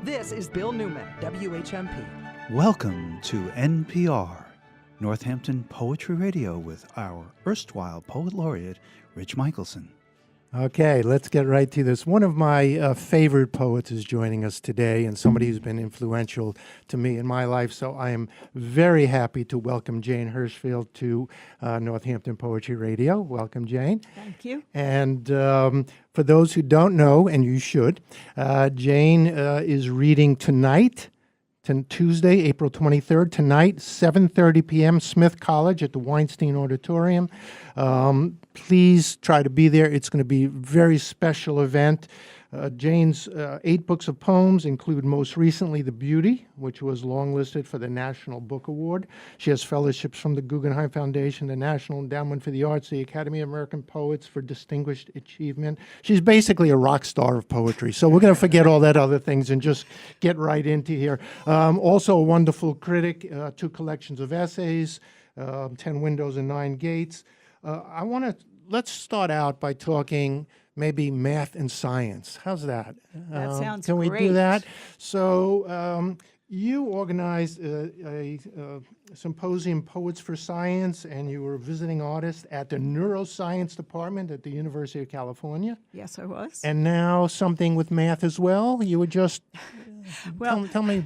This is Bill Newman, WHMP. Welcome to NPR, Northampton Poetry Radio with our erstwhile Poet Laureate, Rich Michelson. Okay, let's get right to this. One of my favorite poets is joining us today, and somebody who's been influential to me in my life. So I am very happy to welcome Jane Hirshfield to Northampton Poetry Radio. Welcome, Jane. Thank you. And for those who don't know, and you should, Jane is reading tonight, Tuesday, April 23rd, tonight, 7:30 p.m., Smith College at the Weinstein Auditorium. Please try to be there. It's going to be a very special event. Jane's 8 books of poems include most recently The Beauty, which was longlisted for the National Book Award. She has fellowships from the Guggenheim Foundation, the National Endowment for the Arts, the Academy of American Poets for Distinguished Achievement. She's basically a rock star of poetry. So we're going to forget all that other things and just get right into here. Also a wonderful critic, 2 collections of essays, 10 Windows and 9 Gates. Let's start out by talking maybe math and science. How's that? That sounds Can we great. do that? So you organized a symposium, Poets for Science, and you were a visiting artist at the neuroscience department at the University of California. Yes, I was. And now something with math as well. You would just Well, tell me.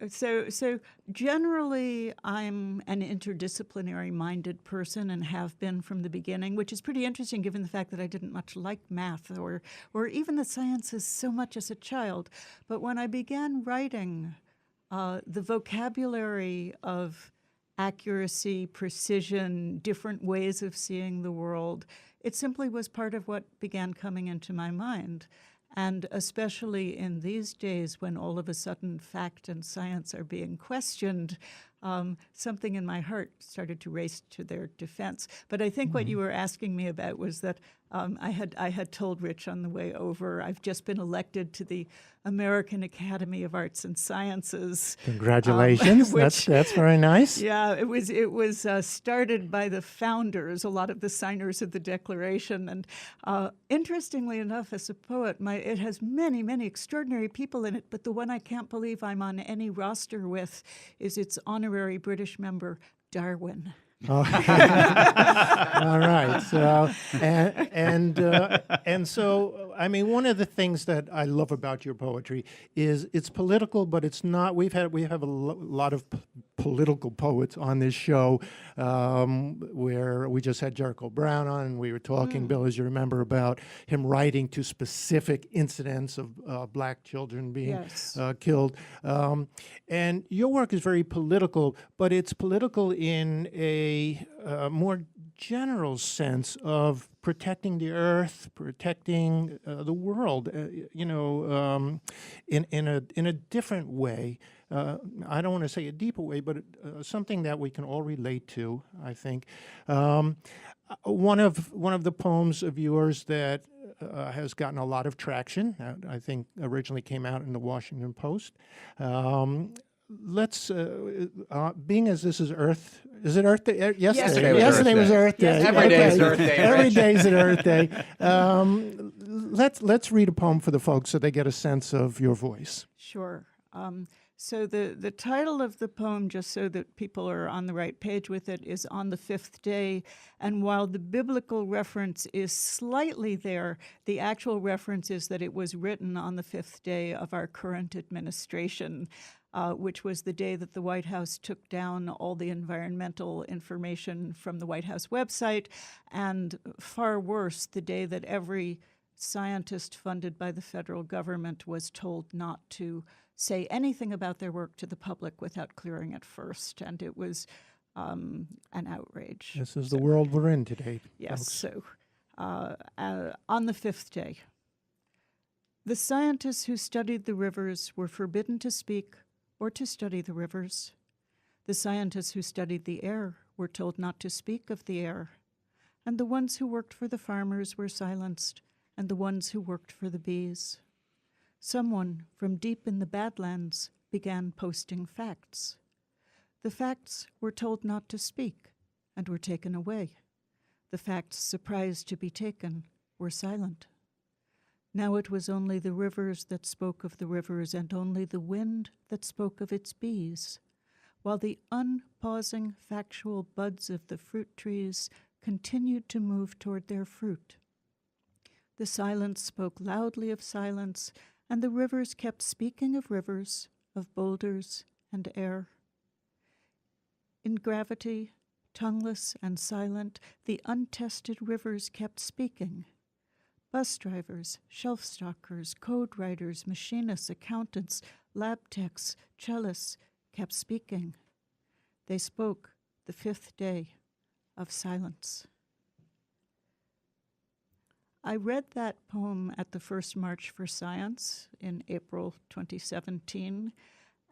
So generally, I'm an interdisciplinary-minded person and have been from the beginning, which is pretty interesting given the fact that I didn't much like math or even the sciences so much as a child. But when I began writing, the vocabulary of accuracy, precision, different ways of seeing the world, it simply was part of what began coming into my mind. And especially in these days when all of a sudden fact and science are being questioned, something in my heart started to race to their defense. But I think what you were asking me about was that I had told Rich on the way over, I've just been elected to the American Academy of Arts and Sciences. Congratulations. That's very nice. Yeah, it was started by the founders, a lot of the signers of the Declaration. And interestingly enough, as a poet, it has many, many extraordinary people in it, but the one I can't believe I'm on any roster with is its honorary British member, Darwin. All right. So and so, I mean, one of the things that I love about your poetry is it's political, but it's not. We have a lot of political poets on this show, where we just had Jericho Brown on, and we were talking, Bill, as you remember, about him writing to specific incidents of black children being killed. And your work is very political, but it's political in a more general sense of protecting the earth, protecting the world, in a different way. I don't want to say a deeper way, but something that we can all relate to, I think. One of the poems of yours that has gotten a lot of traction, I think originally came out in the Washington Post. Let's, being as this is Earth, is it Earth Day? Yesterday was Earth Day. Every day is Earth Day. Every day is an Earth Day. Let's read a poem for the folks so they get a sense of your voice. Sure. So the title of the poem, just so that people are on the right page with it, is On the Fifth Day. And while the biblical reference is slightly there, the actual reference is that it was written on the 5th day of our current administration, which was the day that the White House took down all the environmental information from the White House website, and far worse, the day that every scientist funded by the federal government was told not to say anything about their work to the public without clearing it first. And it was an outrage. This is the world we're in today. Yes, folks. so on the 5th day, the scientists who studied the rivers were forbidden to speak or to study the rivers. The scientists who studied the air were told not to speak of the air. And the ones who worked for the farmers were silenced, and the ones who worked for the bees. Someone from deep in the Badlands began posting facts. The facts were told not to speak and were taken away. The facts surprised to be taken were silent. Now it was only the rivers that spoke of the rivers, and only the wind that spoke of its bees, while the unpausing factual buds of the fruit trees continued to move toward their fruit. The silence spoke loudly of silence, and the rivers kept speaking of rivers, of boulders and air. In gravity, tongueless and silent, the untested rivers kept speaking. Bus drivers, shelf stockers, code writers, machinists, accountants, lab techs, cellists kept speaking. They spoke the fifth day of silence. I read that poem at the first March for Science in April 2017,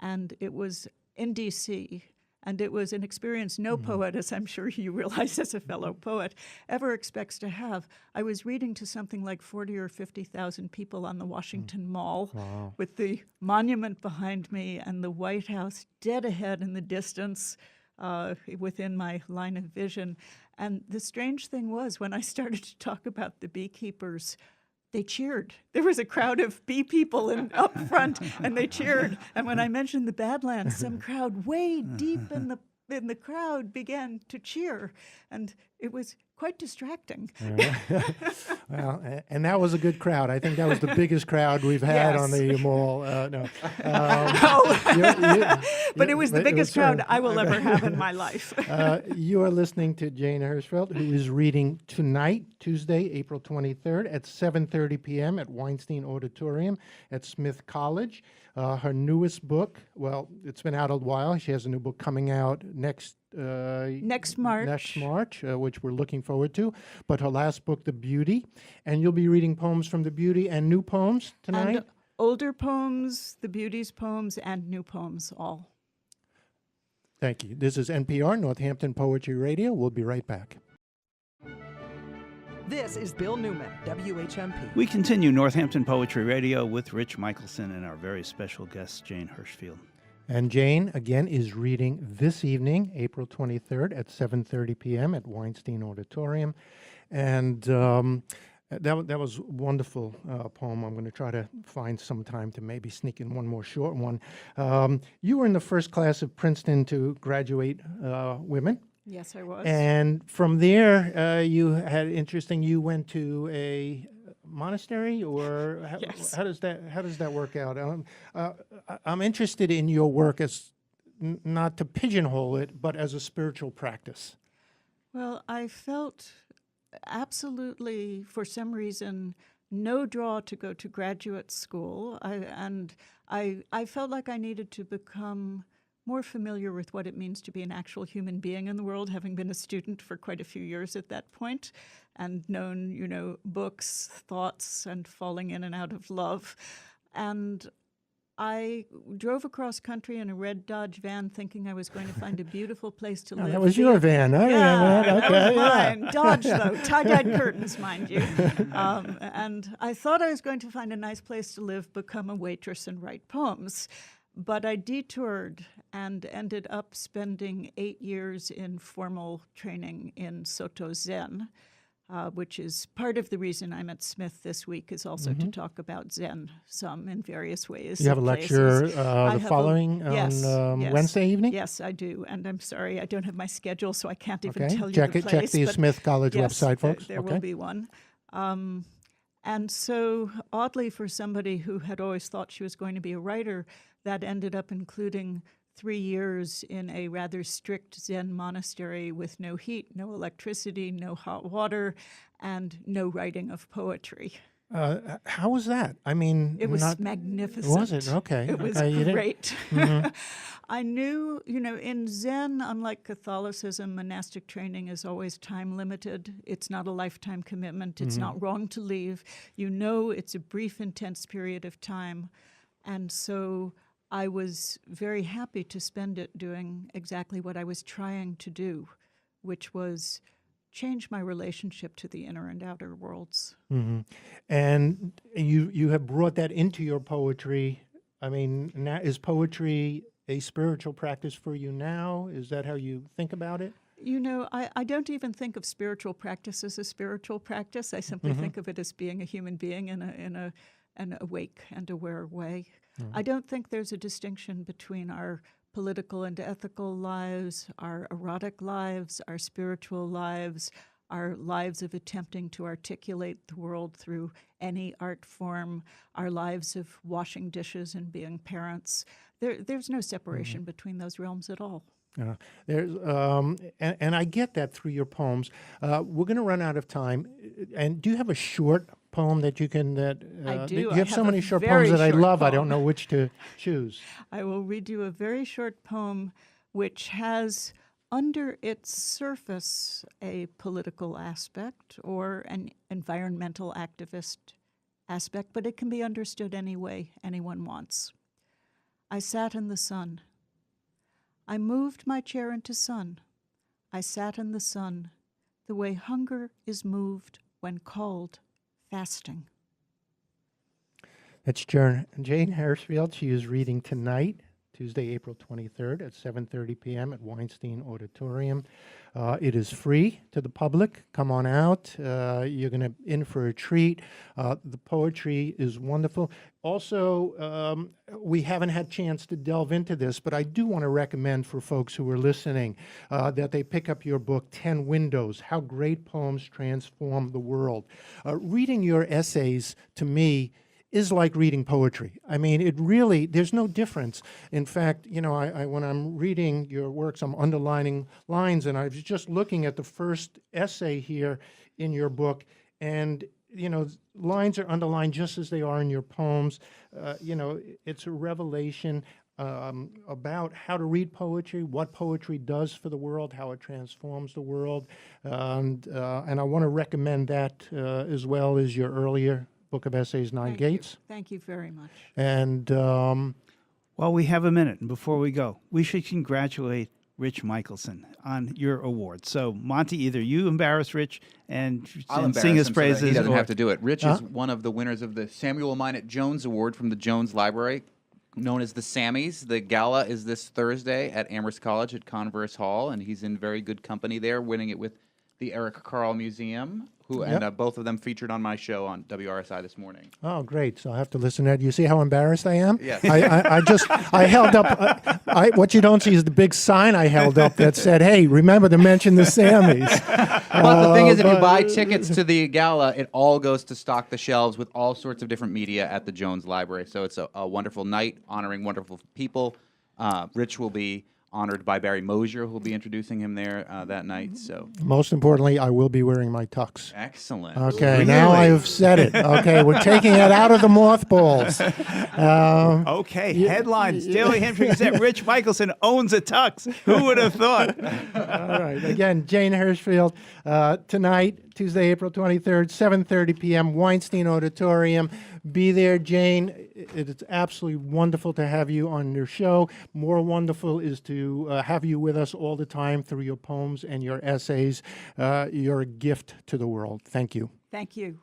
and it was in D.C., and it was an experience no poet, as I'm sure you realize as a fellow poet, ever expects to have. I was reading to something like 40 or 50,000 people on the Washington Mall with the monument behind me and the White House dead ahead in the distance within my line of vision. And the strange thing was, when I started to talk about the beekeepers, they cheered. There was a crowd of bee people up front, and they cheered. And when I mentioned the Badlands, some crowd way deep in the crowd began to cheer, and it was quite distracting. Well, and that was a good crowd. I think that was the biggest crowd we've had on the mall. But it was the biggest crowd I will ever have in my life. You are listening to Jane Hirshfield, who is reading tonight, Tuesday, April 23rd at 7:30 p.m. at Weinstein Auditorium at Smith College. Her newest book, well, it's been out a while. She has a new book coming out next March, which we're looking forward to. But her last book, The Beauty, and you'll be reading poems from The Beauty and new poems tonight? And older poems, The Beauty's poems, and new poems, all. Thank you. This is NPR, Northampton Poetry Radio. We'll be right back. This is Bill Newman, WHMP. We continue Northampton Poetry Radio with Rich Michelson and our very special guest, Jane Hirshfield. And Jane, again, is reading this evening, April 23rd at 7:30 p.m. at Weinstein Auditorium. And that was a wonderful poem. I'm going to try to find some time to maybe sneak in one more short one. You were in the first class of Princeton to graduate women. Yes, I was. And from there, you went to a monastery, or Yes. how does that work out? I'm interested in your work as not to pigeonhole it, but as a spiritual practice. Well, I felt absolutely, for some reason, no draw to go to graduate school. I felt like I needed to become more familiar with what it means to be an actual human being in the world, having been a student for quite a few years at that point and known, books, thoughts, and falling in and out of love. And I drove across country in a red Dodge van thinking I was going to find a beautiful place to live. That was your van. Oh, That was mine. Dodge, though. Tie-dyed curtains, mind you. And I thought I was going to find a nice place to live, become a waitress, and write poems. But I detoured and ended up spending 8 years in formal training in Soto Zen, which is part of the reason I'm at Smith this week, is also to talk about Zen some in various ways. You have a lecture following on Wednesday evening? Yes, I do. And I'm sorry, I don't have my schedule, so I can't even tell you Check the it. place. Check the Smith College website, folks. There will be one. And so, oddly, for somebody who had always thought she was going to be a writer, that ended up including 3 years in a rather strict Zen monastery with no heat, no electricity, no hot water, and no writing of poetry. How was that? I mean, it was magnificent. Was it? Okay. It was great. I knew, in Zen, unlike Catholicism, monastic training is always time limited. It's not a lifetime commitment. It's not wrong to leave. It's a brief, intense period of time. And so I was very happy to spend it doing exactly what I was trying to do, which was change my relationship to the inner and outer worlds. And you have brought that into your poetry. I mean, now, is poetry a spiritual practice for you now? Is that how you think about it? You know, I don't even think of spiritual practice as a spiritual practice. I simply think of it as being a human being in an awake and aware way. I don't think there's a distinction between our political and ethical lives, our erotic lives, our spiritual lives, our lives of attempting to articulate the world through any art form, our lives of washing dishes and being parents. There's no separation between those realms at all. And I get that through your poems. We're going to run out of time. And do you have a short poem that you can? I do. You I have so have a many short very poems that I short love. I poem. don't know which to choose. I will read you a very short poem which has under its surface a political aspect or an environmental activist aspect, but it can be understood any way anyone wants. I sat in the sun. I moved my chair into sun. I sat in the sun, the way hunger is moved when called fasting. That's Jane Hirshfield. She is reading tonight, Tuesday, April 23rd at 7:30 p.m. at Weinstein Auditorium. It is free to the public. Come on out. You're going to in for a treat. The poetry is wonderful. Also, we haven't had a chance to delve into this, but I do want to recommend for folks who are listening that they pick up your book, 10 Windows, How Great Poems Transform the World. Reading your essays, to me, is like reading poetry. I mean, it really, there's no difference. In fact, you know, I when I'm reading your works, I'm underlining lines, and I was just looking at the first essay here in your book, and, you know, lines are underlined just as they are in your poems. You know, it's a revelation about how to read poetry, what poetry does for the world, how it transforms the world, and I want to recommend that as well as your earlier book of essays, Nine Gates. Thank you very much. And Well, we have a minute, and before we go, we should congratulate Rich Michelson on your award. So, Monty, either you embarrass Rich and I'll sing his embarrass him so that praises, he doesn't or have to do it. Rich is one of the winners of the Samuel Minot Jones Award from the Jones Library, known as the Sammies. The gala is this Thursday at Amherst College at Converse Hall, and he's in very good company there, winning it with the Eric Carle Museum, and both of them featured on my show on WRSI this morning. oh, great! So I have to listen to that. You see how embarrassed I am? Yes. I held up. What you don't see is the big sign I held up that said, "Hey, remember to mention the Sammies." But the thing is, if you buy tickets to the gala, it all goes to stock the shelves with all sorts of different media at the Jones Library. So it's a wonderful night honoring wonderful people. Rich will be honored by Barry Mosier, who will be introducing him there that night. So Most importantly, I will be wearing my tux. excellent. Okay, now I've said it. Okay, we're taking it out of the mothballs. Okay, headlines. Daily Hampshire Gazette. Rich Michelson owns a tux. Who would have thought? All right. Again, Jane Hirshfield, tonight, Tuesday, April 23rd, 7:30 p.m., Weinstein Auditorium. Be there, Jane. It's absolutely wonderful to have you on your show. More wonderful is to have you with us all the time through your poems and your essays. You're a gift to the world. Thank you. Thank you.